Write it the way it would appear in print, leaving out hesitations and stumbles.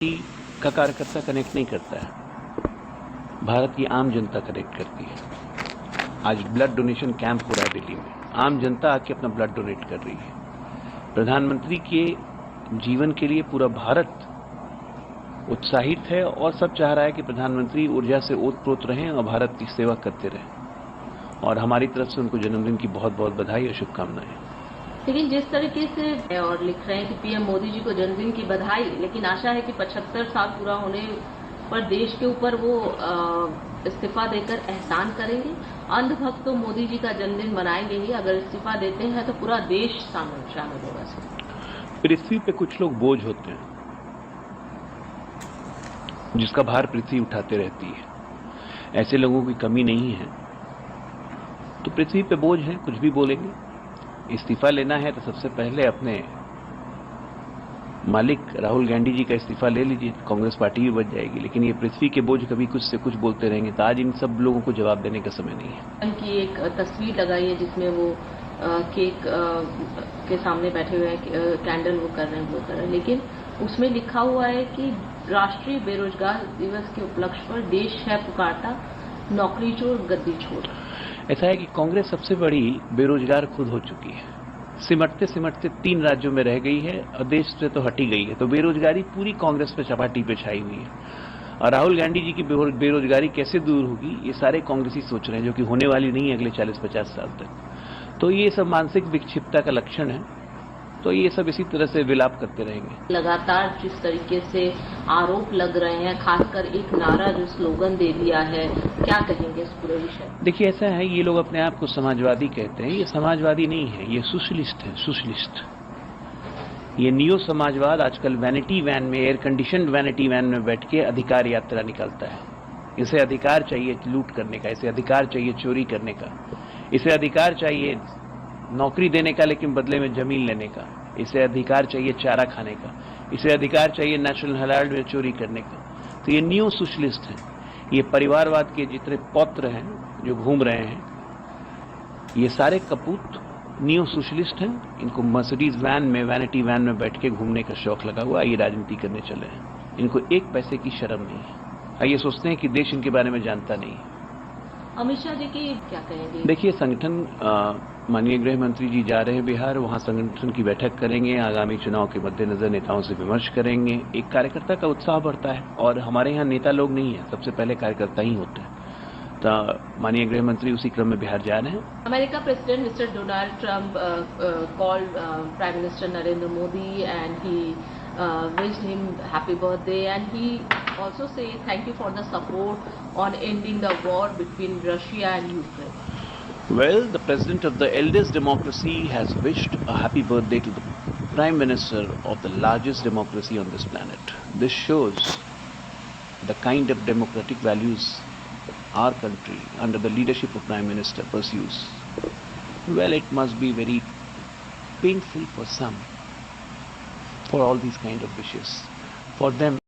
का कार्यकर्ता कनेक्ट नहीं करता है, भारत की आम जनता कनेक्ट करती है। आज ब्लड डोनेशन कैंप हो रहा है दिल्ली में, आम जनता आके अपना ब्लड डोनेट कर रही है। प्रधानमंत्री के जीवन के लिए पूरा भारत उत्साहित है और सब चाह रहा है कि प्रधानमंत्री ऊर्जा से ओतप्रोत रहें और भारत की सेवा करते रहें। और हमारी तरफ से उनको जन्मदिन की बहुत बहुत बधाई और शुभकामनाएं। लेकिन जिस तरीके से और लिख रहे हैं कि पीएम मोदी जी को जन्मदिन की बधाई, लेकिन आशा है कि 75 साल पूरा होने पर देश के ऊपर वो इस्तीफा देकर एहसान करेंगे। अंधभक्त तो मोदी जी का जन्मदिन मनाएंगे ही, अगर इस्तीफा देते हैं तो पूरा देश शामिल होगा। पृथ्वी पे कुछ लोग बोझ होते हैं जिसका भार पृथ्वी उठाते रहती है। ऐसे लोगों की कमी नहीं है। तो पृथ्वी पे बोझ है, कुछ भी बोलेंगे। इस्तीफा लेना है तो सबसे पहले अपने मालिक राहुल गांधी जी का इस्तीफा ले लीजिए, कांग्रेस पार्टी भी बच जाएगी। लेकिन ये पृथ्वी के बोझ कभी कुछ से कुछ बोलते रहेंगे तो आज इन सब लोगों को जवाब देने का समय नहीं है। उनकी एक तस्वीर लगाई है जिसमें वो केक के सामने बैठे हुए हैं, कैंडल वो कर रहे हैं, वो कर रहे हैं, लेकिन उसमें लिखा हुआ है कि राष्ट्रीय बेरोजगार दिवस के उपलक्ष्य पर देश है पुकारता, नौकरी छोड़ गद्दी छोड़। ऐसा है कि कांग्रेस सबसे बड़ी बेरोजगार खुद हो चुकी है। सिमटते सिमटते 3 राज्यों में रह गई है और देश से तो हटी गई है। तो बेरोजगारी पूरी कांग्रेस पे चपाटी पे छाई हुई है। और राहुल गांधी जी की बेरोजगारी कैसे दूर होगी, ये सारे कांग्रेसी सोच रहे हैं, जो कि होने वाली नहीं है अगले 40-50 साल तक। तो ये सब मानसिक विक्षिप्तता का लक्षण है। तो ये सब इसी तरह से विलाप करते रहेंगे। लगातार जिस तरीके से आरोप लग रहे हैं, खासकर एक नारा जो स्लोगन दे दिया है, क्या कहेंगे इस पूरे विषय? देखिए, ऐसा है, ये लोग अपने आप को समाजवादी कहते हैं। ये समाजवादी नहीं है, ये सोशलिस्ट है, सोशलिस्ट। ये नियो समाजवाद आजकल वैनिटी वैन में, एयर कंडीशनड वैनिटी वैन में बैठ के अधिकार यात्रा निकालता है। इसे अधिकार चाहिए लूट करने का, इसे अधिकार चाहिए चोरी करने का, इसे अधिकार चाहिए नौकरी देने का लेकिन बदले में जमीन लेने का, इसे अधिकार चाहिए चारा खाने का, इसे अधिकार चाहिए नेशनल हेराल्ड में चोरी करने का। तो ये न्यू सोशलिस्ट हैं। ये परिवारवाद के जितने पौत्र हैं जो घूम रहे हैं, ये सारे कपूत न्यू सोशलिस्ट हैं। इनको मर्सिडीज वैन में, वैनिटी वैन में बैठ के घूमने का शौक लगा हुआ, ये राजनीति करने चले हैं। इनको एक पैसे की शर्म नहीं है। ये सोचते हैं कि देश इनके बारे में जानता नहीं है। अमित शाह जी की क्या कहेंगे? देखिए, संगठन माननीय गृह मंत्री जी जा रहे हैं बिहार, वहां संगठन की बैठक करेंगे, आगामी चुनाव के मद्देनजर नेताओं से विमर्श करेंगे। एक कार्यकर्ता का उत्साह बढ़ता है और हमारे यहाँ नेता लोग नहीं है, सबसे पहले कार्यकर्ता ही होते हैं। तो माननीय गृह मंत्री उसी क्रम में बिहार जा रहे हैं। America president mister Donald Trump called Prime Minister Narendra Modi and he wished him happy birthday, and he also said thank you for the support on ending the war between Russia and Ukraine. Well, the president of the eldest democracy has wished a happy birthday to the Prime Minister of the largest democracy on this planet. This shows the kind of democratic values our country under the leadership of Prime Minister pursues. Well, it must be very painful for some, for all these kind of wishes. For them,